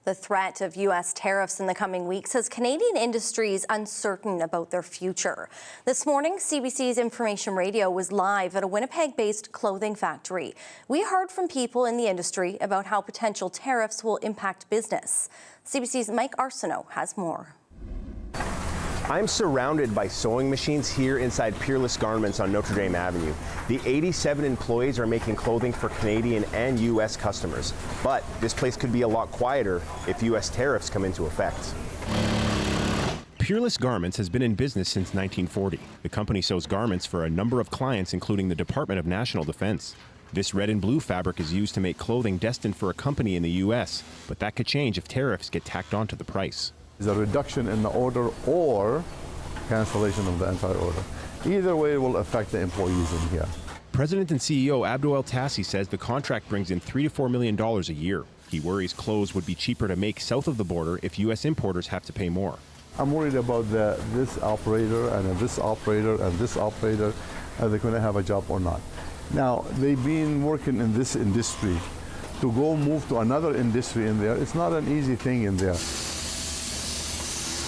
The threat of U.S. tariffs in the coming weeks has Canadian industries uncertain about their future. This morning, CBC's Information Radio was live at a Winnipeg-based clothing factory. We heard from people in the industry about how potential tariffs will impact business. CBC's Mike Arsenault has more. I'm surrounded by sewing machines here inside Peerless Garments on Notre Dame Avenue. The 87 employees are making clothing for Canadian and U.S. customers. But this place could be a lot quieter if U.S. tariffs come into effect. Peerless Garments has been in business since 1940. The company sews garments for a number of clients, including the Department of National Defense. This red and blue fabric is used to make clothing destined for a company in the U.S., but that could change if tariffs get tacked onto the price. Is a reduction in the order or cancellation of the entire order. Either way, it will affect the employees in here. President and CEO Abdou El Tassi says the contract brings in $3 to $4 million a year. He worries clothes would be cheaper to make south of the border if U.S. importers have to pay more. I'm worried about this operator and this operator and this operator. Are they going to have a job or not? Now, they've been working in this industry. To go move to another industry in there, it's not an easy thing in there.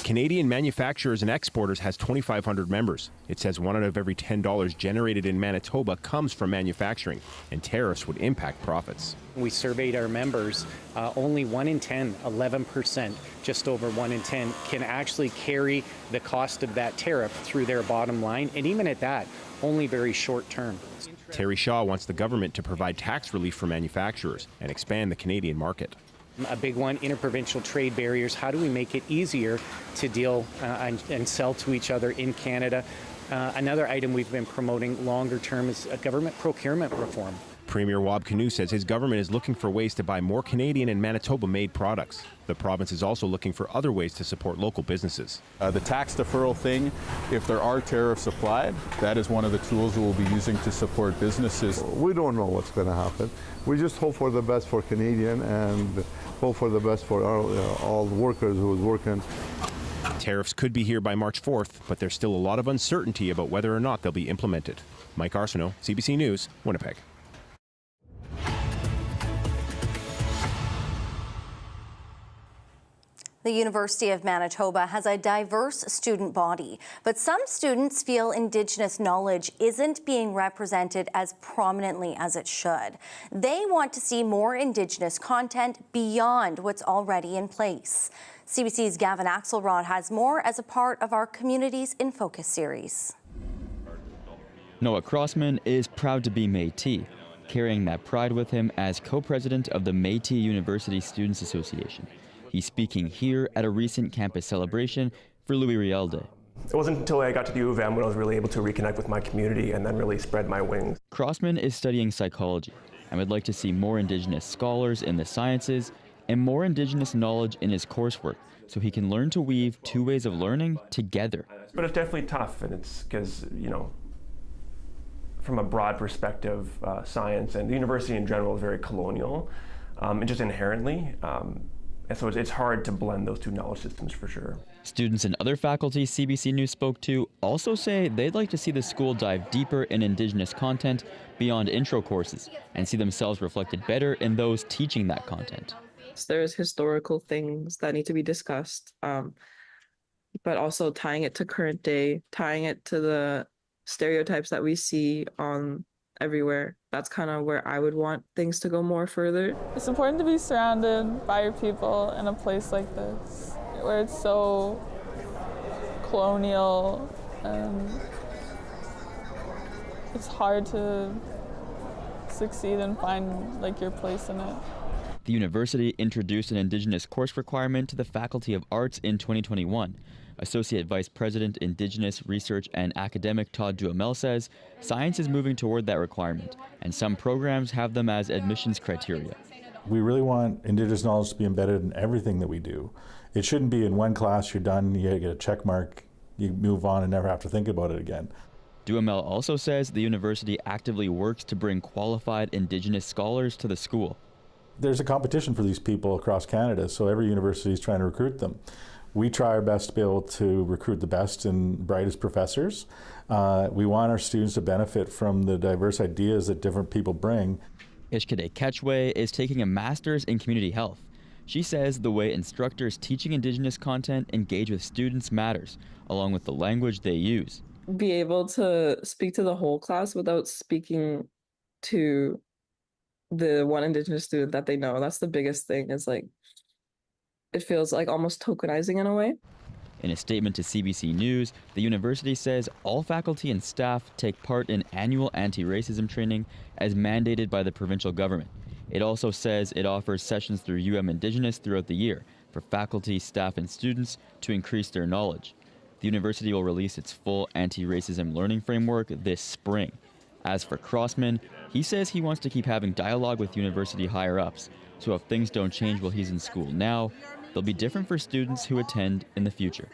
Canadian Manufacturers and Exporters has 2,500 members. It says 1 out of every $10 generated in Manitoba comes from manufacturing, and tariffs would impact profits. We surveyed our members. Only 1 in 10, 11%, just over 1 in 10, can actually carry the cost of that tariff through their bottom line, and even at that, only very short term. Terry Shaw wants the government to provide tax relief for manufacturers and expand the Canadian market. A big one, interprovincial trade barriers. How do we make it easier to deal and sell to each other in Canada? Another item we've been promoting longer term is government procurement reform. Premier Wab Kinew says his government is looking for ways to buy more Canadian and Manitoba-made products. The province is also looking for other ways to support local businesses. The tax deferral thing, if there are tariffs applied, that is one of the tools we'll be using to support businesses. We don't know what's going to happen. We just hope for the best for Canadian and hope for the best for all the workers who are working. Tariffs could be here by March 4th, but there's still a lot of uncertainty about whether or not they'll be implemented. Mike Arsenault, CBC News, Winnipeg. The University of Manitoba has a diverse student body, but some students feel Indigenous knowledge isn't being represented as prominently as it should. They want to see more Indigenous content beyond what's already in place. CBC's Gavin Axelrod has more as a part of our Communities in Focus series. Noah Crossman is proud to be Métis, carrying that pride with him as co-president of the Métis University Students Association. He's speaking here at a recent campus celebration for Louis Riel Day. It wasn't until I got to the U of M when I was really able to reconnect with my community and then really spread my wings. Crossman is studying psychology and would like to see more Indigenous scholars in the sciences and more Indigenous knowledge in his coursework so he can learn to weave two ways of learning together. But it's definitely tough, and it's because, from a broad perspective, science and the university in general is very colonial, and just inherently. And so it's hard to blend those two knowledge systems for sure. Students and other faculty CBC News spoke to also say they'd like to see the school dive deeper in Indigenous content beyond intro courses and see themselves reflected better in those teaching that content. There's historical things that need to be discussed, but also tying it to current day, tying it to the stereotypes that we see on everywhere. That's kind of where I would want things to go more further. It's important to be surrounded by your people in a place like this, where it's so colonial and it's hard to succeed and find your place in it. The university introduced an Indigenous course requirement to the Faculty of Arts in 2021. Associate Vice President, Indigenous Research and Academic Todd Duhamel says science is moving toward that requirement, and some programs have them as admissions criteria. We really want Indigenous knowledge to be embedded in everything that we do. It shouldn't be in one class, you're done, you get a check mark, you move on and never have to think about it again. Duhamel also says the university actively works to bring qualified Indigenous scholars to the school. There's a competition for these people across Canada, so every university is trying to recruit them. We try our best to be able to recruit the best and brightest professors. We want our students to benefit from the diverse ideas that different people bring. Ishkade Ketchway is taking a master's in community health. She says the way instructors teaching Indigenous content engage with students matters, along with the language they use. Be able to speak to the whole class without speaking to the one Indigenous student that they know. That's the biggest thing, is like, it feels like almost tokenizing in a way. In a statement to CBC News, the university says all faculty and staff take part in annual anti-racism training as mandated by the provincial government. It also says it offers sessions through Indigenous throughout the year for faculty, staff, and students to increase their knowledge. The university will release its full anti-racism learning framework this spring. As for Crossman, he says he wants to keep having dialogue with university higher-ups, so if things don't change while he's in school now, they'll be different for students who attend in the future.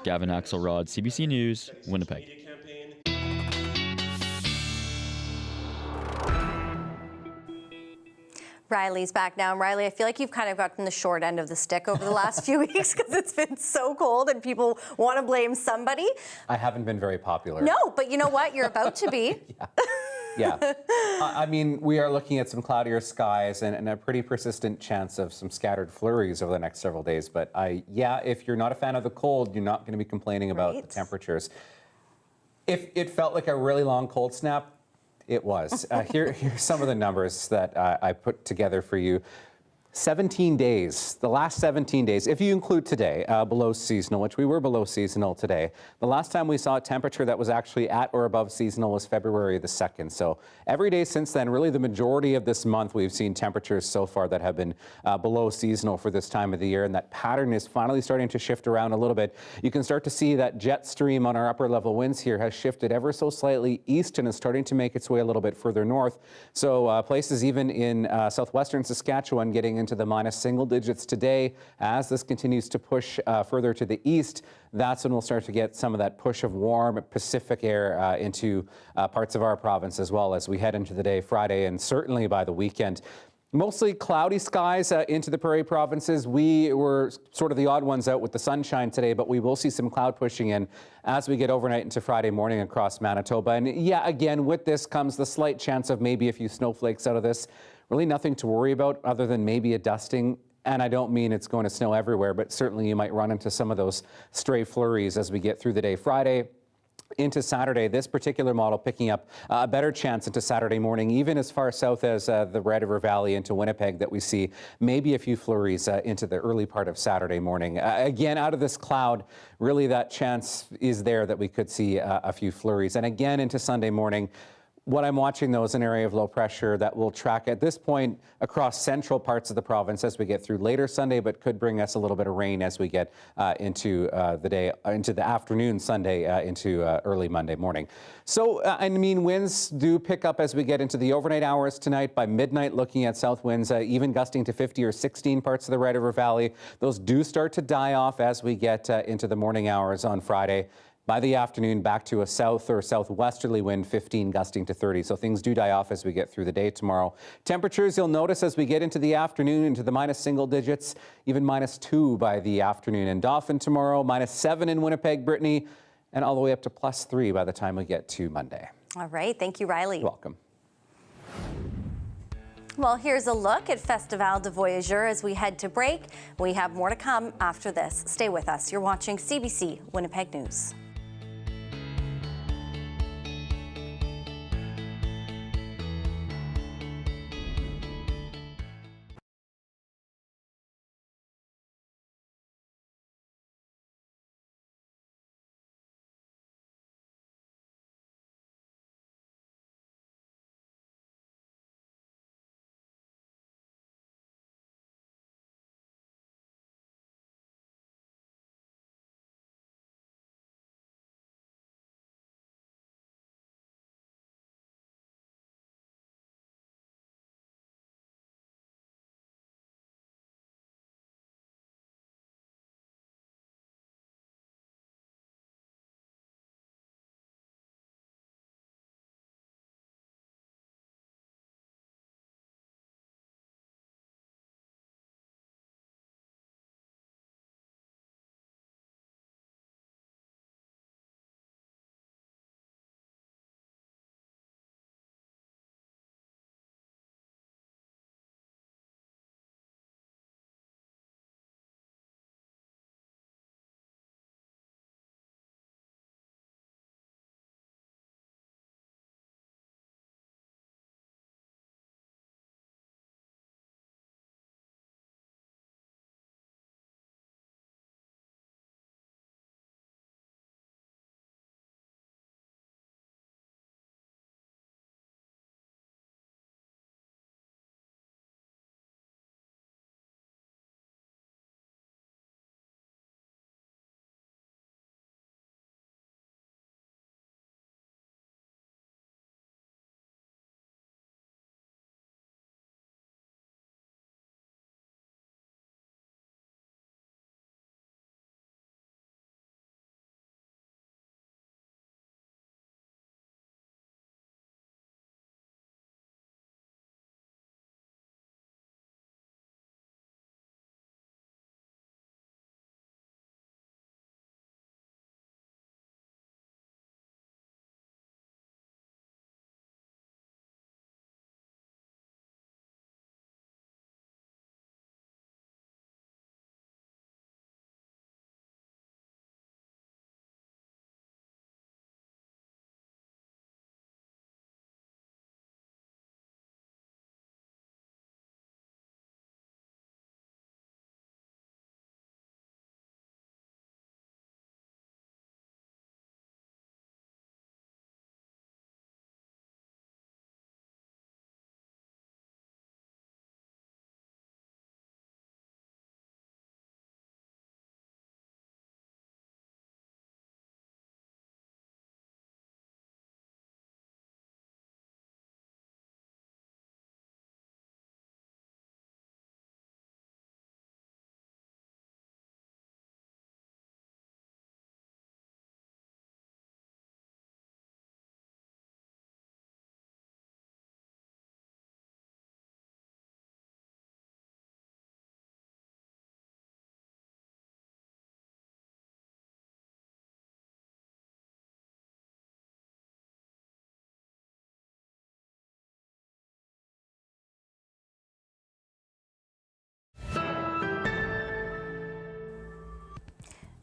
Gavin Axelrod, CBC News, Winnipeg. Riley's back now. And Riley, I feel like you've kind of gotten the short end of the stick over the last few weeks because it's been so cold and people want to blame somebody. I haven't been very popular. No, but you know what? You're about to be. Yeah. I mean, we are looking at some cloudier skies and a pretty persistent chance of some scattered flurries over the next several days. But yeah, if you're not a fan of the cold, you're not going to be complaining about the temperatures. If it felt like a really long cold snap, it was. Here's some of the numbers that I put together for you. 17 days, the last 17 days, if you include today, below seasonal, which we were below seasonal today. The last time we saw a temperature that was actually at or above seasonal was February the 2nd. So every day since then, really the majority of this month, we've seen temperatures so far that have been below seasonal for this time of the year. And that pattern is finally starting to shift around a little bit. You can start to see that jet stream on our upper level winds here has shifted ever so slightly east and is starting to make its way a little bit further north. So places even in southwestern Saskatchewan getting into the minus single digits today. As this continues to push further to the east, that's when we'll start to get some of that push of warm Pacific air into parts of our province as well as we head into the day Friday and certainly by the weekend. Mostly cloudy skies into the prairie provinces. We were sort of the odd ones out with the sunshine today, but we will see some cloud pushing in as we get overnight into Friday morning across Manitoba. And yeah, again, with this comes the slight chance of maybe a few snowflakes out of this. Really nothing to worry about other than maybe a dusting. And I don't mean it's going to snow everywhere, but certainly you might run into some of those stray flurries as we get through the day Friday into Saturday. This particular model picking up a better chance into Saturday morning, even as far south as the Red River Valley into Winnipeg, that we see maybe a few flurries into the early part of Saturday morning. Again, out of this cloud, really that chance is there that we could see a few flurries. And again into Sunday morning, what I'm watching, though, is an area of low pressure that will track at this point across central parts of the province as we get through later Sunday, but could bring us a little bit of rain as we get into the day, into the afternoon Sunday, into early Monday morning. So, I mean, winds do pick up as we get into the overnight hours tonight. By midnight, looking at south winds, even gusting to 50 or 16 parts of the Red River Valley. Those do start to die off as we get into the morning hours on Friday. By the afternoon, back to a south or southwesterly wind, 15 gusting to 30. So things do die off as we get through the day tomorrow. Temperatures, you'll notice as we get into the afternoon, into the minus single digits, even -2 by the afternoon in Dauphin tomorrow, -7 in Winnipeg, Brittany, and all the way up to +3 by the time we get to Monday. All right. Thank you, Riley. You're welcome. Well, here's a look at Festival de Voyageurs as we head to break. We have more to come after this. Stay with us. You're watching CBC Winnipeg News.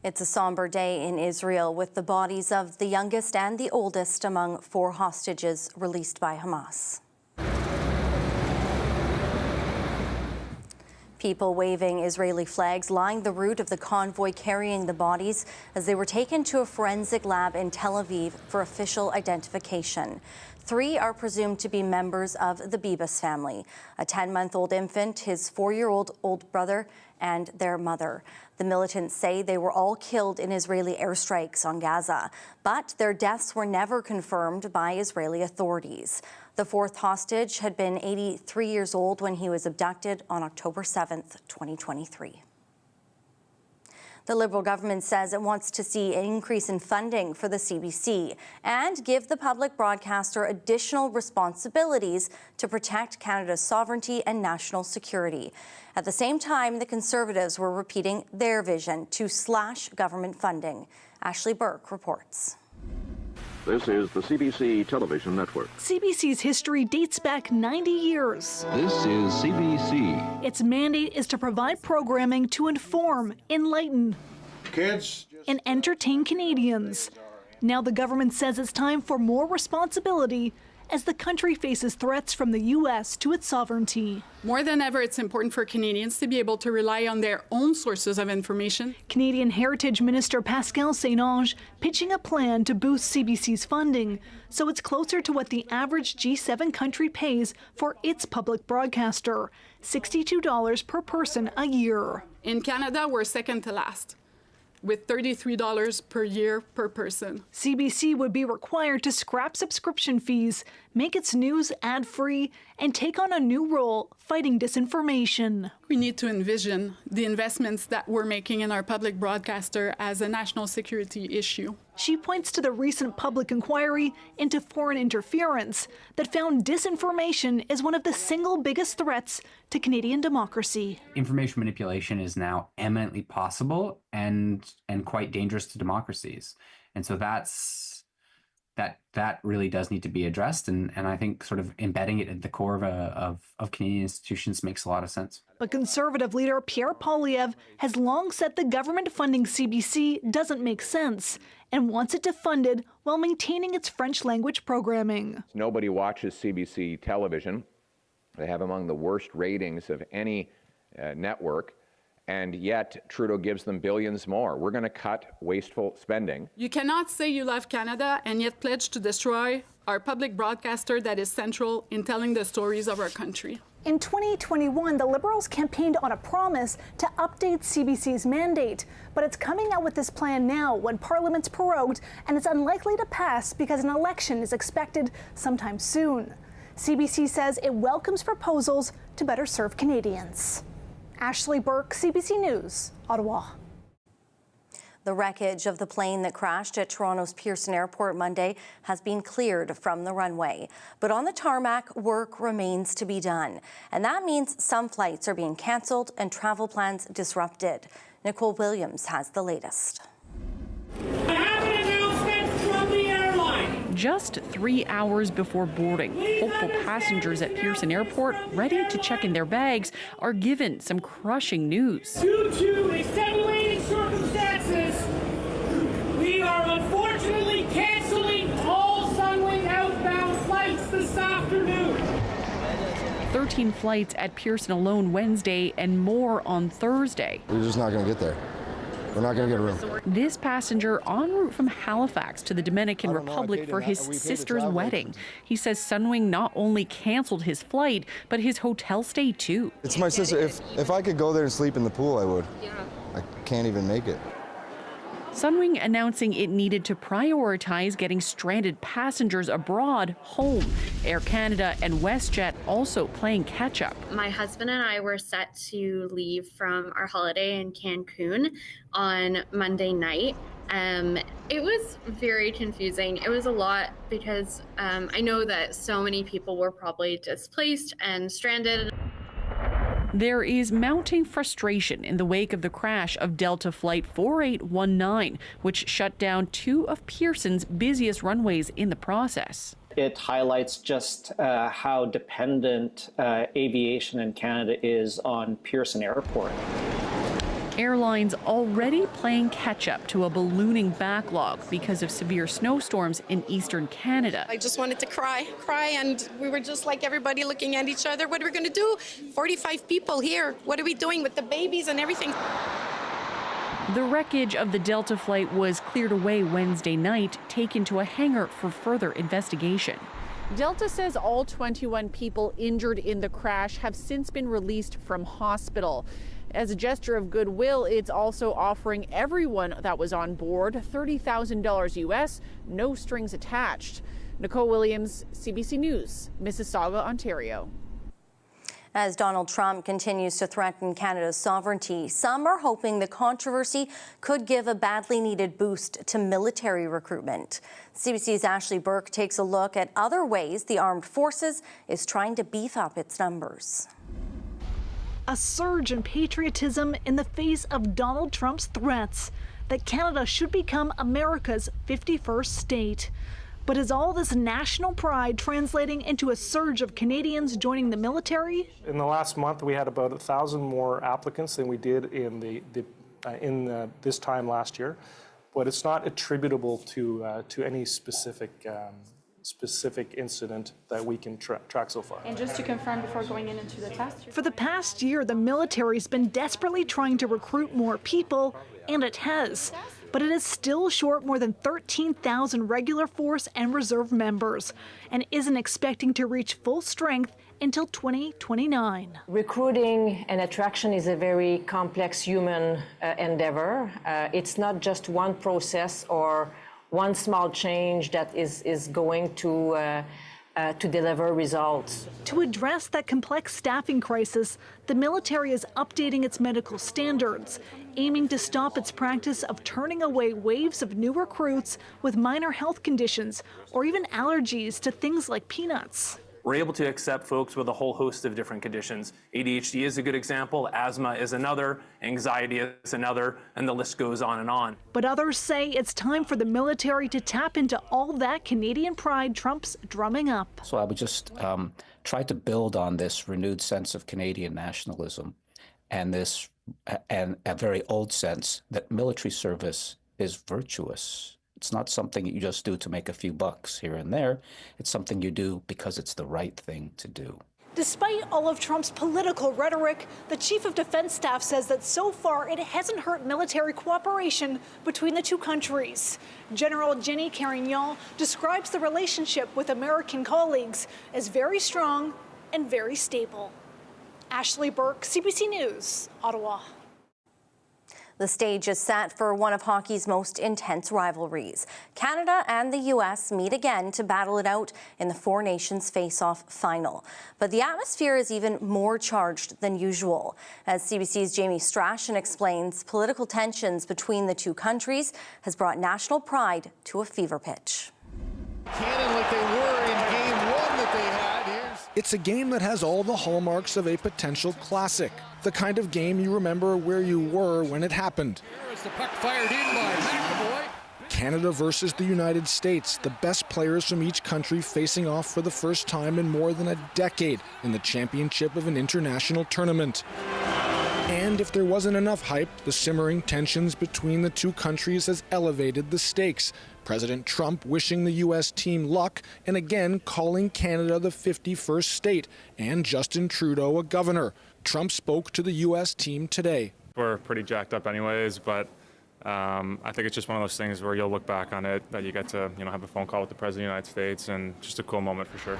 It's a somber day in Israel with the bodies of the youngest and the oldest among 4 hostages released by Hamas. People waving Israeli flags lined the route of the convoy carrying the bodies as they were taken to a forensic lab in Tel Aviv for official identification. 3 are presumed to be members of the Bibas family, a 10-month-old infant, his 4-year-old older brother, and their mother. The militants say they were all killed in Israeli airstrikes on Gaza, but their deaths were never confirmed by Israeli authorities. The 4th hostage had been 83 years old when he was abducted on October 7th, 2023. The Liberal government says it wants to see an increase in funding for the CBC and give the public broadcaster additional responsibilities to protect Canada's sovereignty and national security. At the same time, the Conservatives were repeating their vision to slash government funding. Ashley Burke reports. This is the CBC television network. CBC's history dates back 90 years. This is CBC. Its mandate is to provide programming to inform, enlighten, and entertain Canadians. Now the government says it's time for more responsibility as the country faces threats from the U.S. to its sovereignty. More than ever, it's important for Canadians to be able to rely on their own sources of information. Canadian Heritage Minister Pascal St-Onge pitching a plan to boost CBC's funding so it's closer to what the average G7 country pays for its public broadcaster, $62 per person a year. In Canada, we're second to last, with $33 per year per person. CBC would be required to scrap subscription fees, make its news ad-free, and take on a new role fighting disinformation. We need to envision the investments that we're making in our public broadcaster as a national security issue. She points to the recent public inquiry into foreign interference that found disinformation is one of the single biggest threats to Canadian democracy. Information manipulation is now eminently possible and quite dangerous to democracies. And so that really does need to be addressed, and I think sort of embedding it at the core of Canadian institutions makes a lot of sense. But Conservative leader Pierre Poilievre has long said the government funding CBC doesn't make sense and wants it defunded while maintaining its French language programming. Nobody watches CBC television. They have among the worst ratings of any network. And yet Trudeau gives them billions more. We're going to cut wasteful spending. You cannot say you love Canada and yet pledge to destroy our public broadcaster that is central in telling the stories of our country. In 2021, the Liberals campaigned on a promise to update CBC's mandate, but it's coming out with this plan now when Parliament's prorogued and it's unlikely to pass because an election is expected sometime soon. CBC says it welcomes proposals to better serve Canadians. Ashley Burke, CBC News, Ottawa. The wreckage of the plane that crashed at Toronto's Pearson Airport Monday has been cleared from the runway. But on the tarmac, work remains to be done. And that means some flights are being cancelled and travel plans disrupted. Nicole Williams has the latest. Just 3 hours before boarding, hopeful passengers at Pearson Airport, ready to check in their bags, are given some crushing news. Due to extenuating circumstances, we are unfortunately canceling all Sunwing outbound flights this afternoon. 13 flights at Pearson alone Wednesday and more on Thursday. We're just not going to get there. We're not going to get a room. This passenger en route from Halifax to the Dominican Republic for his sister's wedding. He says Sunwing not only canceled his flight, but his hotel stay too. It's my sister. If I could go there and sleep in the pool, I would. Yeah. I can't even make it. Sunwing announcing it needed to prioritize getting stranded passengers abroad home. Air Canada and WestJet also playing catch up. My husband and I were set to leave from our holiday in Cancun on Monday night. It was very confusing. It was a lot because I know that so many people were probably displaced and stranded. There is mounting frustration in the wake of the crash of Delta Flight 4819, which shut down 2 of Pearson's busiest runways in the process. It highlights just how dependent aviation in Canada is on Pearson Airport. Airlines already playing catch-up to a ballooning backlog because of severe snowstorms in eastern Canada. I just wanted to cry, and we were just like everybody looking at each other. What are we going to do? 45 people here. What are we doing with the babies and everything? The wreckage of the Delta flight was cleared away Wednesday night, taken to a hangar for further investigation. Delta says all 21 people injured in the crash have since been released from hospital. As a gesture of goodwill, it's also offering everyone that was on board $30,000 US, no strings attached. Nicole Williams, CBC News, Mississauga, Ontario. As Donald Trump continues to threaten Canada's sovereignty, some are hoping the controversy could give a badly needed boost to military recruitment. CBC's Ashley Burke takes a look at other ways the armed forces is trying to beef up its numbers. A surge in patriotism in the face of Donald Trump's threats that Canada should become America's 51st state. But is all this national pride translating into a surge of Canadians joining the military? In the last month, we had about 1,000 more applicants than we did in this time last year, but it's not attributable to any specific incident that we can track so far. And just to confirm before going into the test? For the past year, the military's been desperately trying to recruit more people, and it has. But it is still short more than 13,000 regular force and reserve members, and isn't expecting to reach full strength until 2029. Recruiting and attraction is a very complex human endeavor. It's not just one process or one small change that is going to deliver results. To address that complex staffing crisis, the military is updating its medical standards, aiming to stop its practice of turning away waves of new recruits with minor health conditions or even allergies to things like peanuts. We're able to accept folks with a whole host of different conditions. ADHD is a good example, asthma is another, anxiety is another, and the list goes on and on. But others say it's time for the military to tap into all that Canadian pride Trump's drumming up. So I would just try to build on this renewed sense of Canadian nationalism and a very old sense that military service is virtuous. It's not something you just do to make a few bucks here and there. It's something you do because it's the right thing to do. Despite all of Trump's political rhetoric, the Chief of Defense Staff says that so far it hasn't hurt military cooperation between the two countries. General Jenny Carignan describes the relationship with American colleagues as very strong and very stable. Ashley Burke, CBC News, Ottawa. The stage is set for one of hockey's most intense rivalries. Canada and the U.S. meet again to battle it out in the Four Nations Face-Off final. But the atmosphere is even more charged than usual. As CBC's Jamie Strachan explains, political tensions between the two countries has brought national pride to a fever pitch. Cannon like they were in game one that they had. It's a game that has all the hallmarks of a potential classic. The kind of game you remember where you were when it happened. As the puck fired in by McAvoy. Canada versus the United States, the best players from each country facing off for the first time in more than a decade in the championship of an international tournament. And if there wasn't enough hype, the simmering tensions between the two countries has elevated the stakes. President Trump wishing the U.S. team luck and again calling Canada the 51st state, and Justin Trudeau a governor. Trump spoke to the U.S. team today. We're pretty jacked up anyways, but I think it's just one of those things where you'll look back on it, that you get to have a phone call with the President of the United States, and just a cool moment for sure.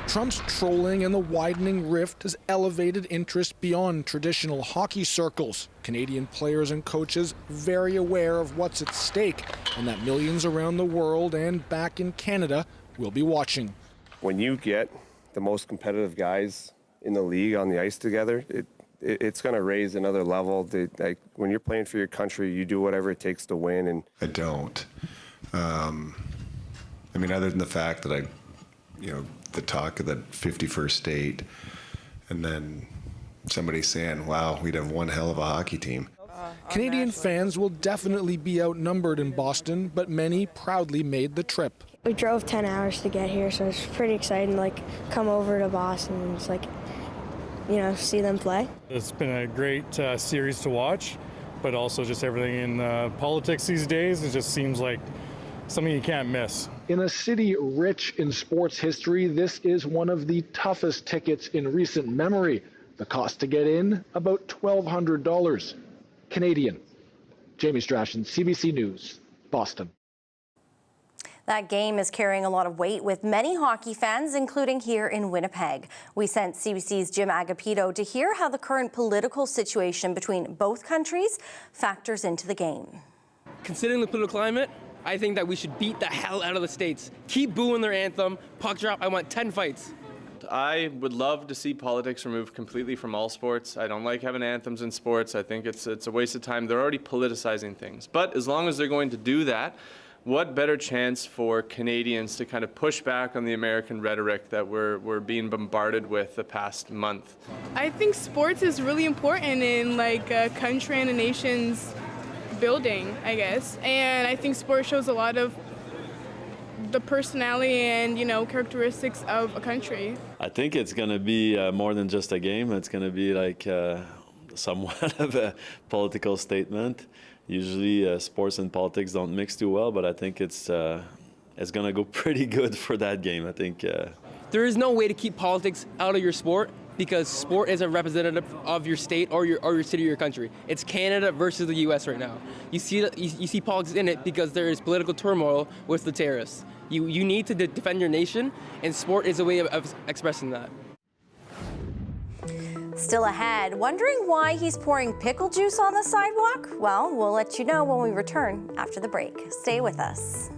Trump's trolling and the widening rift has elevated interest beyond traditional hockey circles. Canadian players and coaches very aware of what's at stake and that millions around the world and back in Canada will be watching. When you get the most competitive guys in the league on the ice together, it's going to raise another level. When you're playing for your country, you do whatever it takes to win. And I don't. I mean, other than the fact that the talk of the 51st state, and then somebody saying, wow, we'd have one hell of a hockey team. Canadian fans will definitely be outnumbered in Boston, but many proudly made the trip. We drove 10 hours to get here, so it's pretty exciting, come over to Boston and see them play. It's been a great series to watch. but also just everything in politics these days. It just seems like something you can't miss. In a city rich in sports history, this is one of the toughest tickets in recent memory. The cost to get in, about $1,200 Canadian. Jamie Strachan, CBC News, Boston. That game is carrying a lot of weight with many hockey fans, including here in Winnipeg. We sent CBC's Jim Agapito to hear how the current political situation between both countries factors into the game. Considering the political climate, I think that we should beat the hell out of the States. Keep booing their anthem, puck drop, I want 10 fights. I would love to see politics removed completely from all sports. I don't like having anthems in sports. I think it's a waste of time. They're already politicizing things. But as long as they're going to do that, what better chance for Canadians to kind of push back on the American rhetoric that we're being bombarded with the past month? I think sports is really important in like a country and a nation's building, I guess. And I think sports shows a lot of the personality and, characteristics of a country. I think it's going to be more than just a game. It's going to be like somewhat of a political statement. Usually sports and politics don't mix too well, but I think it's going to go pretty good for that game. I think. There is no way to keep politics out of your sport because sport isn't representative of your state or your city or your country. It's Canada versus the U.S. right now. You see politics in it because there is political turmoil with the tariffs. You need to defend your nation, and sport is a way of expressing that. Still ahead, wondering why he's pouring pickle juice on the sidewalk? Well, we'll let you know when we return after the break. Stay with us.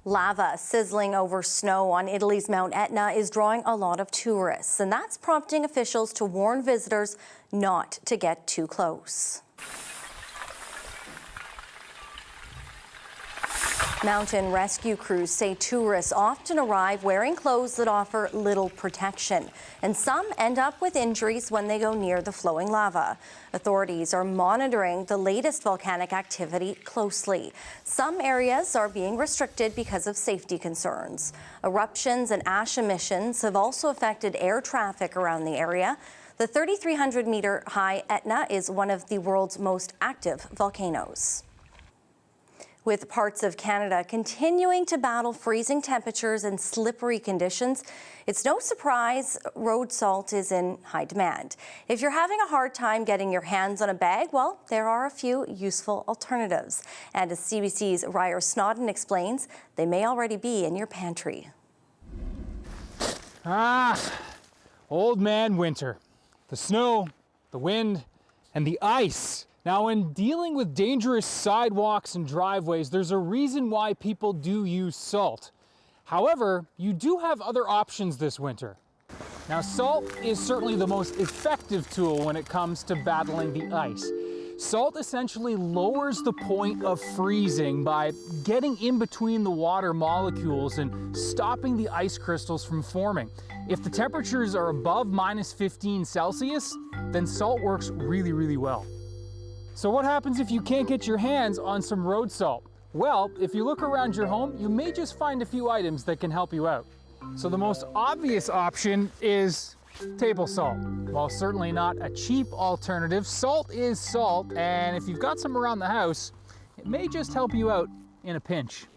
Lava sizzling over snow on Italy's Mount Etna is drawing a lot of tourists, and that's prompting officials to warn visitors not to get too close. Mountain rescue crews say tourists often arrive wearing clothes that offer little protection, and some end up with injuries when they go near the flowing lava. Authorities are monitoring the latest volcanic activity closely. Some areas are being restricted because of safety concerns. Eruptions and ash emissions have also affected air traffic around the area. The 3,300-meter high Etna is one of the world's most active volcanoes. With parts of Canada continuing to battle freezing temperatures and slippery conditions, it's no surprise road salt is in high demand. If you're having a hard time getting your hands on a bag, well, there are a few useful alternatives. And as CBC's Ryer Snodden explains, they may already be in your pantry. Old man winter. The snow, the wind, and the ice. Now, when dealing with dangerous sidewalks and driveways, there's a reason why people do use salt. However, you do have other options this winter. Now, salt is certainly the most effective tool when it comes to battling the ice. Salt essentially lowers the point of freezing by getting in between the water molecules and stopping the ice crystals from forming. If the temperatures are above -15 Celsius, then salt works really, really well. So what happens if you can't get your hands on some road salt? Well, if you look around your home, you may just find a few items that can help you out. So the most obvious option is table salt. While certainly not a cheap alternative, salt is salt, and if you've got some around the house, it may just help you out in a pinch.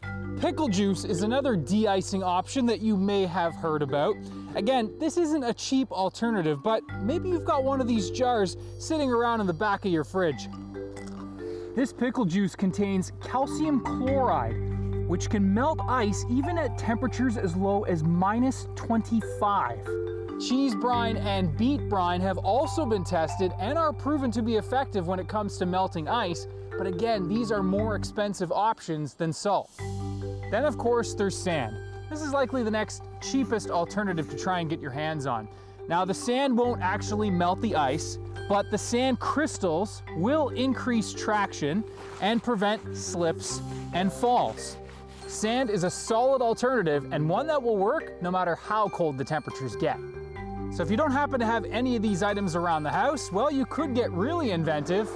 Pickle juice is another de-icing option that you may have heard about. Again, this isn't a cheap alternative, but maybe you've got one of these jars sitting around in the back of your fridge. This pickle juice contains calcium chloride, which can melt ice even at temperatures as low as -25. Cheese brine and beet brine have also been tested and are proven to be effective when it comes to melting ice, but again, these are more expensive options than salt. Then of course there's sand. This is likely the next cheapest alternative to try and get your hands on. Now the sand won't actually melt the ice, but the sand crystals will increase traction and prevent slips and falls. Sand is a solid alternative and one that will work no matter how cold the temperatures get. So if you don't happen to have any of these items around the house, well, you could get really inventive.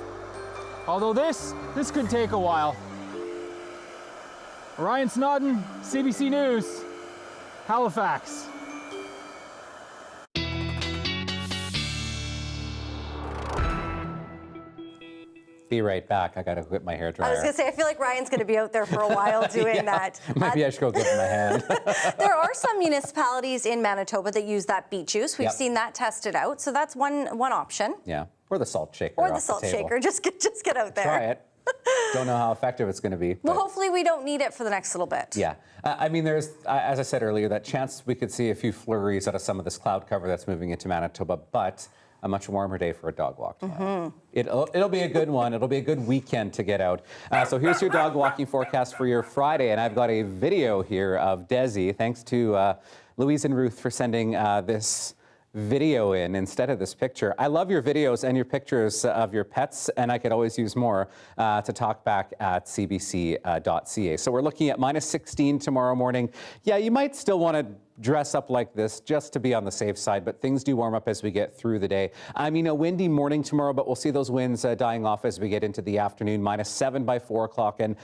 Although this could take a while. Ryan Snodden, CBC News, Halifax. Be right back. I gotta whip my hair dryer. I was gonna say, I feel like Ryan's gonna be out there for a while doing that. Maybe I should go give him a hand. There are some municipalities in Manitoba that use that beet juice. We've seen that tested out, so that's one option. Yeah, or the salt shaker. Or the salt shaker. Just get out there. Try it. Don't know how effective it's going to be. Well, hopefully we don't need it for the next little bit. Yeah. I mean, there's, as I said earlier, that chance we could see a few flurries out of some of this cloud cover that's moving into Manitoba, but a much warmer day for a dog walk tomorrow. It'll be a good one. It'll be a good weekend to get out. So here's your dog walking forecast for your Friday, and I've got a video here of Desi. Thanks to Louise and Ruth for sending this video in instead of this picture. I love your videos and your pictures of your pets, and I could always use more to talk back at cbc.ca. So we're looking at -16 tomorrow morning. Yeah, you might still want to dress up like this just to be on the safe side, but things do warm up as we get through the day. I mean, a windy morning tomorrow, but we'll see those winds dying off as we get into the afternoon, -7 by 4 o'clock. And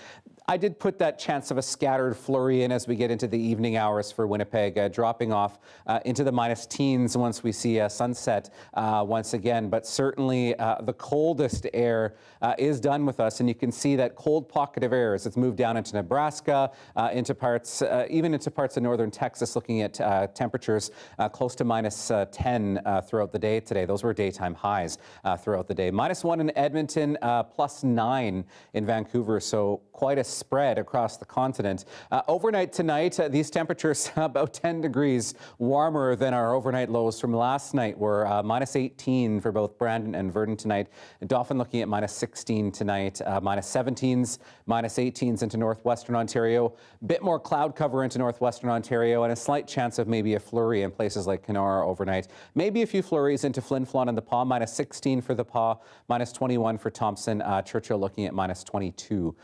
I did put that chance of a scattered flurry in as we get into the evening hours for Winnipeg, dropping off into the -teens once we see a sunset once again. But certainly the coldest air is done with us, and you can see that cold pocket of air as it's moved down into Nebraska, into parts, even into parts of northern Texas, looking at at temperatures close to minus 10 throughout the day today. Those were daytime highs throughout the day. -1 in Edmonton, +9 in Vancouver, so quite a spread across the continent. Overnight tonight, these temperatures about 10 degrees warmer than our overnight lows from last night. We're -18 for both Brandon and Verdon tonight. Dauphin looking at -16 tonight, -17s, -18s into northwestern Ontario. Bit more cloud cover into northwestern Ontario and a slight chance of maybe a flurry in places like Kenora overnight. Maybe a few flurries into Flin Flon and the Pas, -16 for the Pas, -21 for Thompson. Churchill looking at -22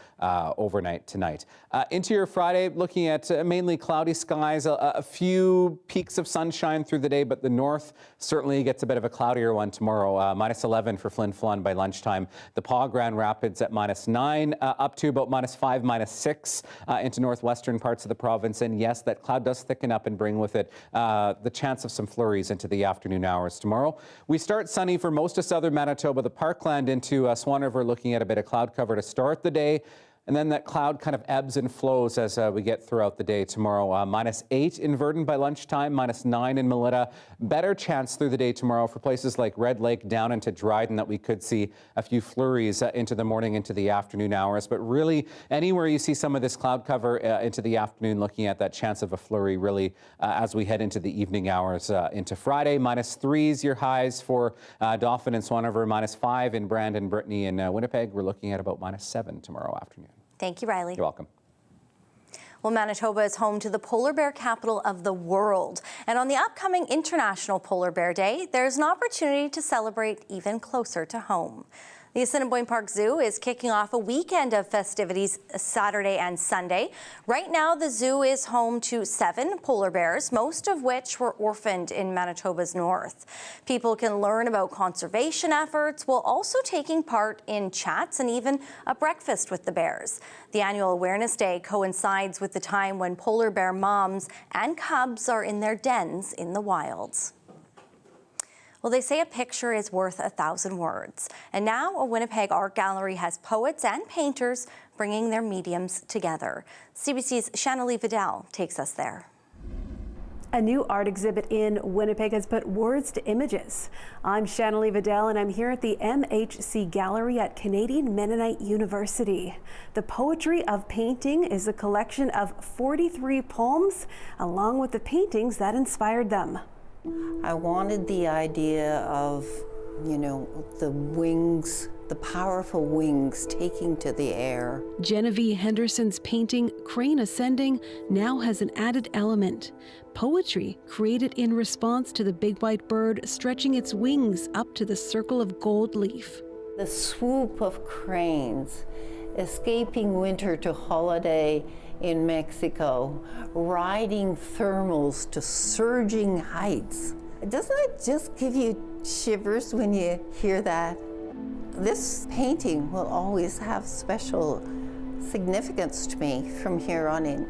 overnight tonight. Into your Friday, looking at mainly cloudy skies, a few peaks of sunshine through the day, but the north certainly gets a bit of a cloudier one tomorrow. -11 for Flin Flon by lunchtime. The Pas, Grand Rapids at -9, up to about -5, -6 into northwestern parts of the province. And yes, that cloud does thicken up and bring with it the chance of some flurries into the afternoon hours tomorrow. We start sunny for most of southern Manitoba. The Parkland into Swan River looking at a bit of cloud cover to start the day. And then that cloud kind of ebbs and flows as we get throughout the day tomorrow. -8 in Verdon by lunchtime, -9 in Melita. Better chance through the day tomorrow for places like Red Lake down into Dryden that we could see a few flurries into the morning, into the afternoon hours. But really, anywhere you see some of this cloud cover into the afternoon, looking at that chance of a flurry really as we head into the evening hours into Friday. -3s your highs for Dauphin and Swan River, -5 in Brandon, Brittany, and Winnipeg. We're looking at about -7 tomorrow afternoon. Thank you, Riley. You're welcome. Well, Manitoba is home to the polar bear capital of the world. And on the upcoming International Polar Bear Day, there's an opportunity to celebrate even closer to home. The Assiniboine Park Zoo is kicking off a weekend of festivities Saturday and Sunday. Right now, the zoo is home to 7 polar bears, most of which were orphaned in Manitoba's north. People can learn about conservation efforts while also taking part in chats and even a breakfast with the bears. The annual Awareness Day coincides with the time when polar bear moms and cubs are in their dens in the wilds. Well, they say a picture is worth 1,000 words. And now a Winnipeg art gallery has poets and painters bringing their mediums together. CBC's Shannalee Vidal takes us there. A new art exhibit in Winnipeg has put words to images. I'm Shannalee Vidal and I'm here at the MHC Gallery at Canadian Mennonite University. The Poetry of Painting is a collection of 43 poems along with the paintings that inspired them. I wanted the idea of, the wings, the powerful wings taking to the air. Genevieve Henderson's painting, Crane Ascending, now has an added element. Poetry created in response to the big white bird stretching its wings up to the circle of gold leaf. The swoop of cranes, escaping winter to holiday in Mexico, riding thermals to surging heights. Doesn't it just give you shivers when you hear that? This painting will always have special significance to me from here on in.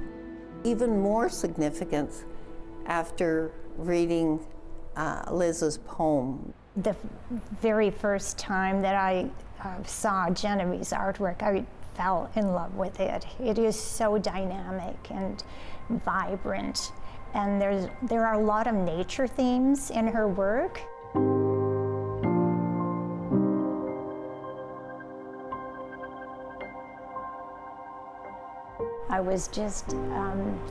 Even more significance after reading Liz's poem. The very first time that I saw Genevieve's artwork, I fell in love with it. It is so dynamic and vibrant, and there are a lot of nature themes in her work. I was just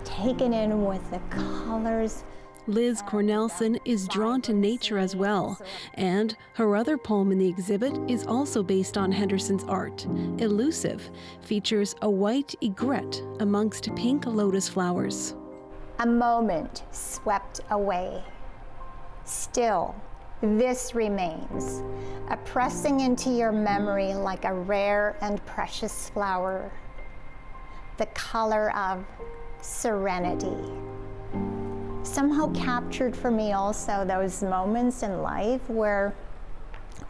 taken in with the colors. Liz Cornelson is drawn to nature as well, and her other poem in the exhibit is also based on Henderson's art. Elusive features a white egret amongst pink lotus flowers. A moment swept away. Still, this remains, a pressing into your memory like a rare and precious flower. The color of serenity. Somehow captured for me also those moments in life where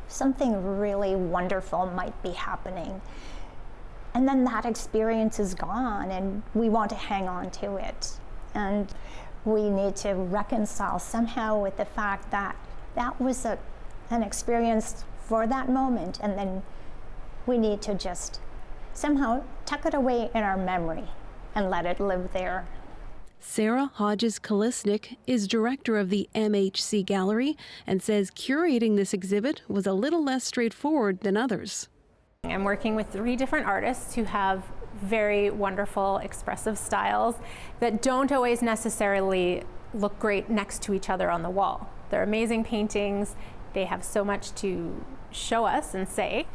something really wonderful might be happening. And then that experience is gone and we want to hang on to it. And we need to reconcile somehow with the fact that that was an experience for that moment, and then we need to just somehow tuck it away in our memory and let it live there. Sarah Hodges-Kalisnik is director of the MHC Gallery and says curating this exhibit was a little less straightforward than others. I'm working with 3 different artists who have very wonderful, expressive styles that don't always necessarily look great next to each other on the wall. They're amazing paintings. They have so much to show us and say.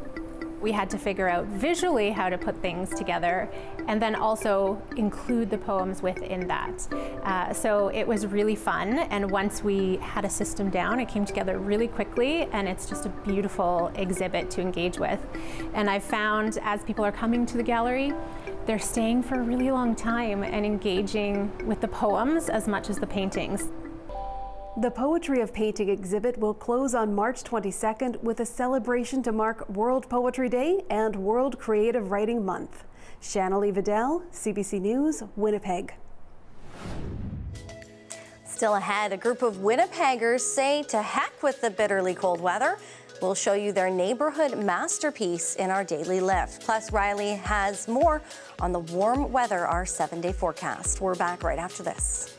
We had to figure out visually how to put things together and then also include the poems within that. So it was really fun, and once we had a system down, it came together really quickly, and it's just a beautiful exhibit to engage with. And I've found as people are coming to the gallery, they're staying for a really long time and engaging with the poems as much as the paintings. The Poetry of Painting exhibit will close on March 22nd with a celebration to mark World Poetry Day and World Creative Writing Month. Shannalee Vidal, CBC News, Winnipeg. Still ahead, a group of Winnipeggers say to heck with the bitterly cold weather. We'll show you their neighborhood masterpiece in our daily lift. Plus, Riley has more on the warm weather, our 7-day forecast. We're back right after this.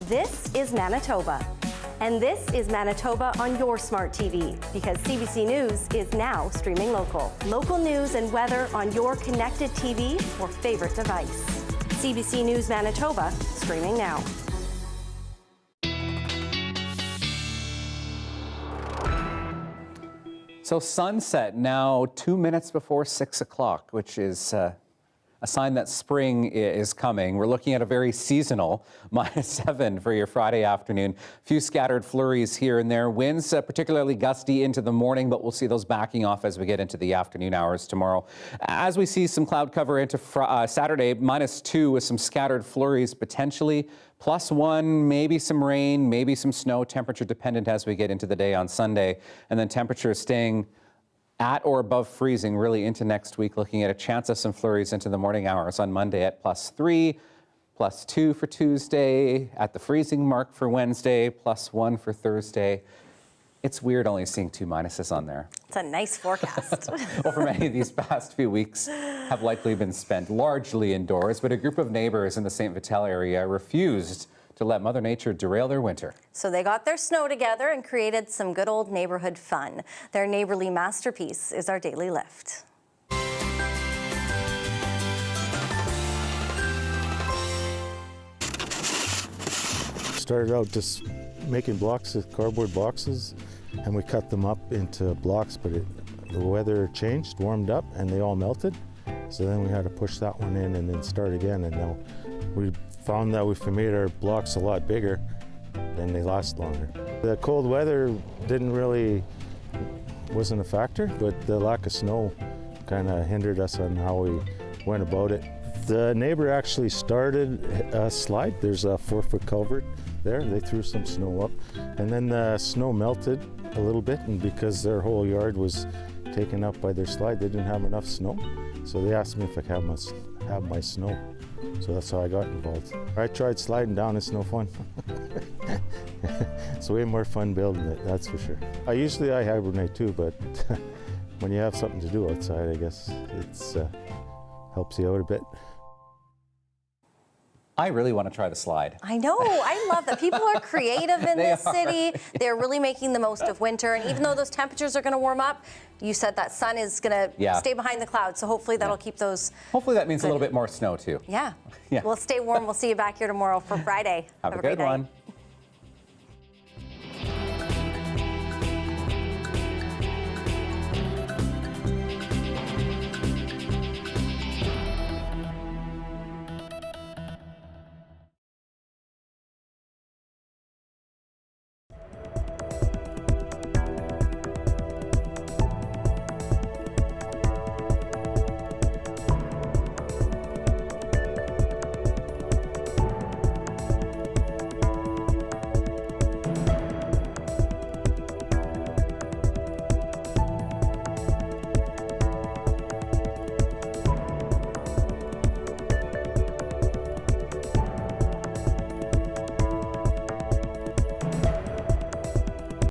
This is Manitoba. And this is Manitoba on your smart TV, because CBC News is now streaming local. Local news and weather on your connected TV or favorite device. CBC News Manitoba, streaming now. So sunset now 2 minutes before 6 o'clock, which is a sign that spring is coming. We're looking at a very seasonal -7 for your Friday afternoon. A few scattered flurries here and there. Winds particularly gusty into the morning, but we'll see those backing off as we get into the afternoon hours tomorrow. As we see some cloud cover into Saturday, -2 with some scattered flurries potentially. +1, maybe some rain, maybe some snow, temperature dependent as we get into the day on Sunday. And then temperatures staying at or above freezing really into next week, looking at a chance of some flurries into the morning hours on Monday at +3, +2 for Tuesday, at the freezing mark for Wednesday, +1 for Thursday. It's weird only seeing 2 minuses on there. It's a nice forecast. Well, for many of these past few weeks have likely been spent largely indoors, but a group of neighbors in the St. Vital area refused to let Mother Nature derail their winter. So they got their snow together and created some good old neighborhood fun. Their neighborly masterpiece is our Daily Lift. Started out just making blocks of cardboard boxes, and we cut them up into blocks, but the weather changed, warmed up, and they all melted. So then we had to push that one in and then start again, and now we found that if we made our blocks a lot bigger, then they last longer. The cold weather wasn't a factor, but the lack of snow kind of hindered us on how we went about it. The neighbor actually started a slide. There's a 4-foot culvert there. They threw some snow up, and then the snow melted a little bit, and because their whole yard was taken up by their slide, they didn't have enough snow. So they asked me if I could have my snow. So that's how I got involved. I tried sliding down, it's no fun. It's way more fun building it, that's for sure. Usually I hibernate too, but when you have something to do outside, I guess it helps you out a bit. I really want to try the slide. I know, I love that. People are creative in this city. They're really making the most of winter. And even though those temperatures are going to warm up, you said that sun is going to stay behind the clouds. So hopefully that'll keep those. Hopefully that means a little bit more snow too. Yeah. We'll stay warm. We'll see you back here tomorrow for Friday. Have a good one.